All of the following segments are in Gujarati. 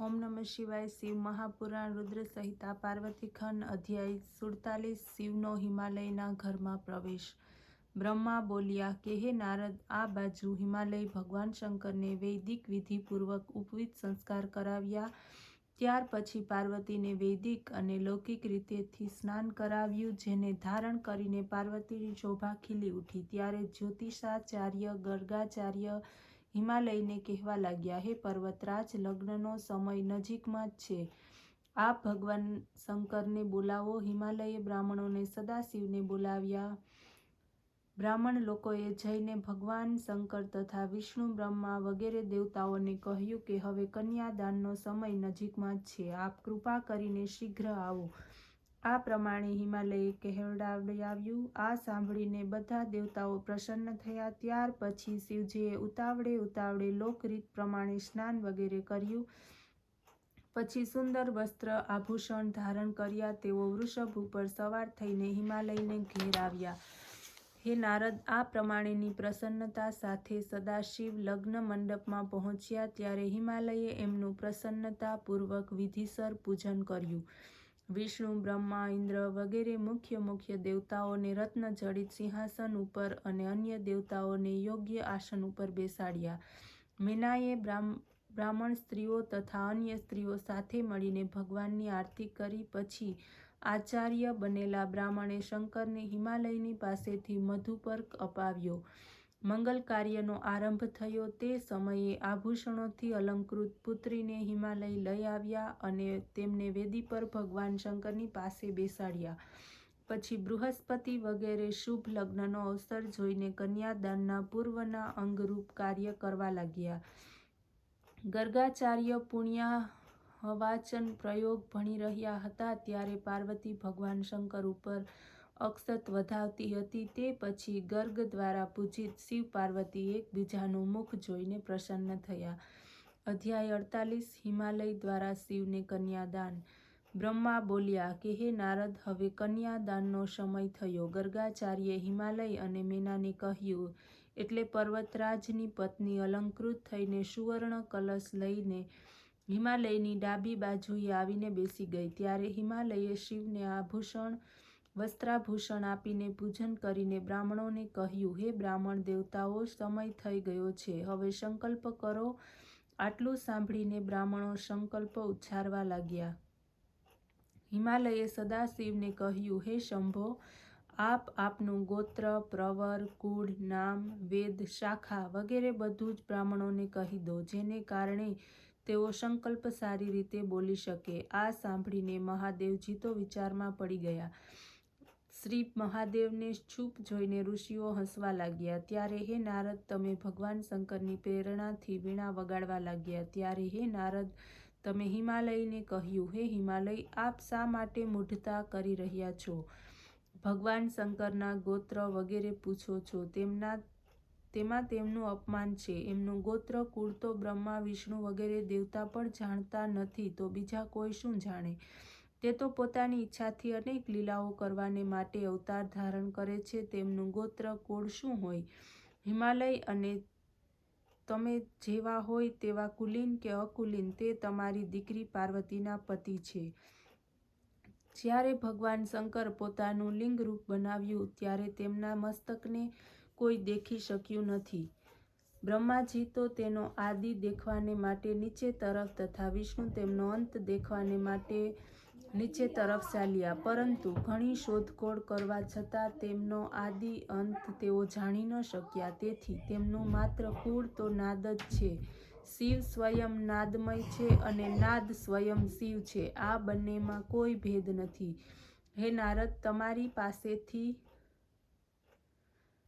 ओम नमः शिवाय। शिव महापुराण रुद्र संहिता पार्वती खंड अध्याय 47। शिवनो हिमालयना घरमा प्रवेश। ब्रह्मा बोल्या કે હે નારદ, આ બાજુ હિમાલય ભગવાન શંકરને વૈદિક વિધિપૂર્વક ઉપવિત સંસ્કાર કરાવ્યા. ત્યાર પછી પાર્વતીને વૈદિક અને લૌકિક રીતેથી સ્નાન કરાવ્યું, જેને ધારણ કરીને પાર્વતીની શોભા ખીલી ઉઠી. ત્યારે જ્યોતિષાચાર્ય ગર્ગાચાર્ય હિમાલયને કહેવા લાગ્યા, હે પર્વતરાજ, લગ્નનો સમય નજીકમાં જ છે. આપ ભગવાન શંકરને બોલાવો. હિમાલયે બ્રાહ્મણોને સદાશિવને બોલાવ્યા. બ્રાહ્મણ લોકોએ જઈને ભગવાન શંકર તથા વિષ્ણુ, બ્રહ્મા વગેરે દેવતાઓને કહ્યું કે હવે કન્યાદાનનો સમય નજીકમાં જ છે. આપ કૃપા કરીને શીઘ્ર આવો. આ પ્રમાણે હિમાલયે કહેવડાવ્યું. આ સાંભળીને બધા દેવતાઓ પ્રસન્ન થયા. ત્યાર પછી શિવજીએ ઉતાવળે લોકરીત પ્રમાણે સ્નાન વગેરે કર્યું. પછી સુંદર વસ્ત્ર આભૂષણ ધારણ કર્યા. તેઓ વૃષભ ઉપર સવાર થઈને હિમાલયને ઘેર આવ્યા. હે નારદ, આ પ્રમાણેની પ્રસન્નતા સાથે સદાશિવ લગ્ન મંડપમાં પહોંચ્યા. ત્યારે હિમાલયે એમનું પ્રસન્નતાપૂર્વક વિધિસર પૂજન કર્યું. વિષ્ણુ, બ્રહ્મા, ઇન્દ્ર વગેરે મુખ્ય દેવતાઓને રત્નજડિત સિંહાસન ઉપર અને અન્ય દેવતાઓને યોગ્ય આસન ઉપર બેસાડ્યા. મેનાએ બ્રાહ્મણ સ્ત્રીઓ તથા અન્ય સ્ત્રીઓ સાથે મળીને ભગવાનની આરતી કરી. પછી આચાર્ય બનેલા બ્રાહ્મણે શંકરને હિમાલયની પાસેથી મધુપર્ક અપાવ્યો. મંગલ કાર્યનો આરંભ થયો. તે સમયે આભૂષણોથી અલંકૃત પુત્રીને હિમાલય લઈ આવ્યા અને તેમને વેદી પર ભગવાન શંકરની પાસે બેસાડ્યા. પછી બૃહસ્પતિ વગેરે શુભ લગ્નનો અવસર જોઈને કન્યાદાનના પૂર્વના અંગરૂપ કાર્ય કરવા લાગ્યા. ગર્ગાચાર્ય પુણ્યાહવાચન પ્રયોગ ભણી રહ્યા હતા. ત્યારે પાર્વતી ભગવાન શંકર ઉપર અક્ષત વધાવતી હતી. તે પછી ગર્ગ દ્વારા પૂજિત શિવ પાર્વતી એકબીજાનું મુખ જોઈને પ્રસન્ન થયા. અધ્યાય 48 હિમાલય દ્વારા શિવને કન્યાદાન. બ્રહ્મા બોલ્યા કે હે નારદ, હવે કન્યાદાનનો સમય થયો. ગર્ગાચાર્યે હિમાલય અને મેનાને કહ્યું એટલે પર્વતરાજની પત્ની અલંકૃત થઈને સુવર્ણ કલશ લઈને હિમાલયની ડાબી બાજુએ આવીને બેસી ગઈ. ત્યારે હિમાલયે શિવને આભૂષણ વસ્ત્રાભૂષણ આપીને પૂજન કરીને બ્રાહ્મણોને કહ્યું, હે બ્રાહ્મણ દેવતાઓ, સમય થઈ ગયો છે, હવે સંકલ્પ કરો. આટલું સાંભળીને બ્રાહ્મણો સંકલ્પ ઉચ્ચારવા લાગ્યા. હિમાલયે સદાશિવને કહ્યું, હે શંભો, આપ આપનું ગોત્ર, પ્રવર, કુળ, નામ, વેદ, શાખા વગેરે બધું જ બ્રાહ્મણોને કહી દો, જેને કારણે તેઓ સંકલ્પ સારી રીતે બોલી શકે. આ સાંભળીને મહાદેવજી તો વિચારમાં પડી ગયા. શ્રી મહાદેવને ચૂપ જોઈને ઋષિઓ હસવા લાગ્યા. ત્યારે હે નારદ, તમે ભગવાન શંકરની પ્રેરણાથી વીણા વગાડવા લાગ્યા. ત્યારે હે નારદ, તમે હિમાલયને કહ્યું, હે હિમાલય, આપ શા માટે મૂઢતા કરી રહ્યા છો? ભગવાન શંકરના ગોત્ર વગેરે પૂછો છો, તેમાં તેમનું અપમાન છે. એમનું ગોત્ર કુળ તો બ્રહ્મા, વિષ્ણુ વગેરે દેવતા પણ જાણતા નથી, તો બીજા કોઈ શું જાણે? તે તો પોતાની ઈચ્છાથી અનેક લીલાઓ કરવાને માટે અવતાર ધારણ કરે છે. તેમનું ગોત્ર કુળ શું હોય? હિમાલય અને તમે જેવા હોય તેવા કુલીન કે અકુલીન, તે તમારી દીકરી પાર્વતીના પતિ છે. જ્યારે ભગવાન શંકર પોતાનું લિંગરૂપ બનાવ્યું ત્યારે તેમના મસ્તકને કોઈ દેખી શક્યું નથી. બ્રહ્માજી તો તેનો આદિ દેખવાને માટે નીચે તરફ તથા વિષ્ણુ તેમનો અંત દેખવાને માટે નીચે તરફ ચાલ્યા. પરંતુ ઘણી શોધખોળ કરવા છતાં તેમનો આદિ અંત તેઓ જાણી ન શક્યા. તેથી તેમનું માત્ર કુળ તો નાદ જ છે. શિવ સ્વયં નાદમય છે અને નાદ સ્વયં શિવ છે. આ બંનેમાં કોઈ ભેદ નથી. હે નારદ, તમારી પાસેથી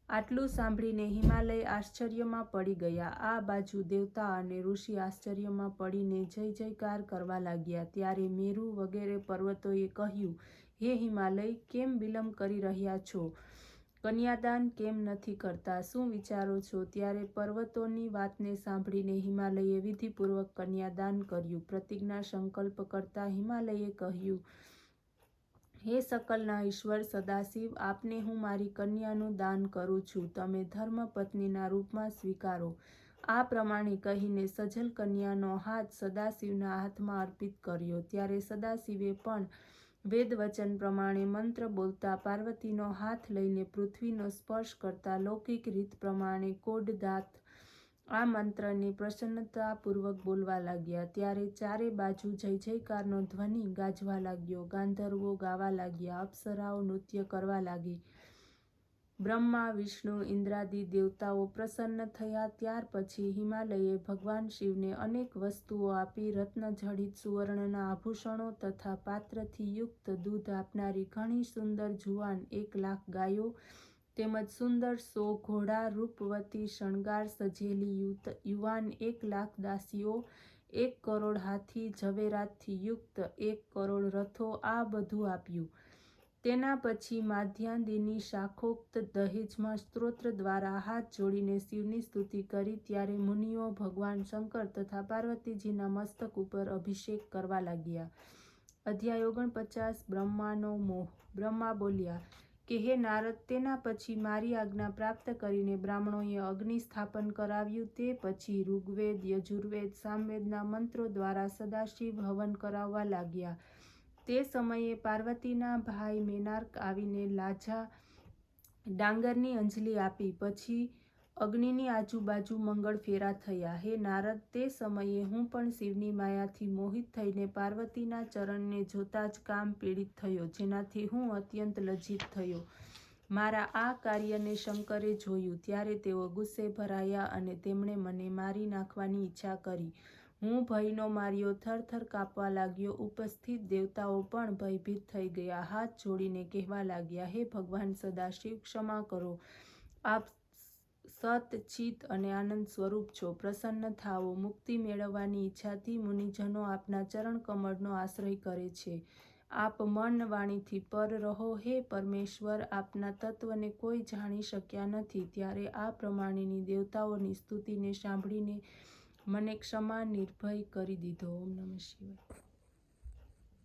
આટલું સાંભળીને હિમાલય આશ્ચર્યમાં પડી ગયા. આ બાજુ દેવતા અને ઋષિ આશ્ચર્યમાં પડીને જય જયકાર કરવા લાગ્યા. ત્યારે મેરુ વગેરે પર્વતોએ કહ્યું, હે હિમાલય, કેમ વિલંબ કરી રહ્યા છો? કન્યાદાન કેમ નથી કરતા? શું વિચારો છો? ત્યારે પર્વતોની વાતને સાંભળીને હિમાલયે વિધિપૂર્વક કન્યાદાન કર્યું. પ્રતિજ્ઞા સંકલ્પ કરતા હિમાલયે કહ્યું, હે સકલના ઈશ્વર સદાશિવ, આપને હું મારી કન્યાનું દાન કરું છું. તમે ધર્મપત્નીના રૂપમાં સ્વીકારો. આ પ્રમાણે કહીને સજલ કન્યાનો હાથ સદાશિવના હાથમાં અર્પિત કર્યો. ત્યારે સદાશિવે પણ વેદવચન પ્રમાણે મંત્ર બોલતા પાર્વતીનો હાથ લઈને પૃથ્વીનો સ્પર્શ કરતા લૌકિક રીત પ્રમાણે કોડદાત આ મંત્રને પ્રસન્નતાપૂર્વક બોલવા લાગ્યા. ત્યારે ચારે બાજુ જય જયકારનો ધ્વનિ ગાજવા લાગ્યો. ગાંધર્વો ગાવા લાગ્યા, અપ્સરાઓ નૃત્ય કરવા લાગી. બ્રહ્મા, વિષ્ણુ, ઇન્દ્રાદિ દેવતાઓ પ્રસન્ન થયા. ત્યાર પછી હિમાલયે ભગવાન શિવને અનેક વસ્તુઓ આપી. રત્નજડિત સુવર્ણના આભૂષણો તથા પાત્રથી યુક્ત દૂધ આપનારી ઘણી સુંદર જુવાન 1,00,000 ગાયો તેમજ સુંદર 100 ઘોડા, રૂપવતી શણગાર સજેલી યુવાન 1,00,000 દાસીઓ, 1 કરોડ હાથી, ઝવેરાતથી યુક્ત 1 કરોડ રથો, આ બધું આપ્યું. તેના પછી માધ્યાદિની શાખોક્ત દહેજમાં સ્ત્રોત્ર દ્વારા હાથ જોડીને શિવની સ્તુતિ કરી. ત્યારે મુનિઓ ભગવાન શંકર તથા પાર્વતીજીના મસ્તક ઉપર અભિષેક કરવા લાગ્યા. અધ્યાય 49 બ્રહ્માનો મોહ. બ્રહ્મા બોલ્યા કે હે નારદ, તેના પછી મારી આજ્ઞા પ્રાપ્ત કરીને બ્રાહ્મણોએ અગ્નિ સ્થાપન કરાવ્યું. તે પછી ઋગ્વેદ, યજુર્વેદ, સામવેદના મંત્રો દ્વારા સદાશિવ હવન કરાવવા લાગ્યા. તે સમયે પાર્વતીના ભાઈ મેનાર્ક આવીને લાજા ડાંગરની અંજલિ આપી. પછી અગ્નિની આજુબાજુ મંગળ ફેરા થયા. હે નારદ, તે સમયે હું પણ શિવની માયાથી મોહિત થઈને પાર્વતીના ચરણને જોતા જ કામ પીડિત થયો, જેનાથી હું અત્યંત લજ્જિત થયો. મારા આ કાર્યને શંકરે જોયું. ત્યારે તેઓ ગુસ્સે ભરાયા અને તેમણે મને મારી નાખવાની ઈચ્છા કરી. હું ભયનો માર્યો થરથર કાપવા લાગ્યો. ઉપસ્થિત દેવતાઓ પણ ભયભીત થઈ ગયા. હાથ જોડીને કહેવા લાગ્યા, હે ભગવાન સદાશિવ, ક્ષમા કરો. આપ સત, ચિત અને આનંદ સ્વરૂપ છો. પ્રસન્ન થાઓ. મુક્તિ મેળવવાની ઈચ્છાથી મુનિજનો આપના ચરણ કમળનો આશ્રય કરે છે. આપ મન વાણીથી પર રહો. હે પરમેશ્વર, આપના તત્વને કોઈ જાણી શક્યા નથી. ત્યારે આ પ્રમાણેની દેવતાઓની સ્તુતિને સાંભળીને મને ક્ષમા નિર્ભય કરી દીધો. ઓમ નમઃ શિવાય.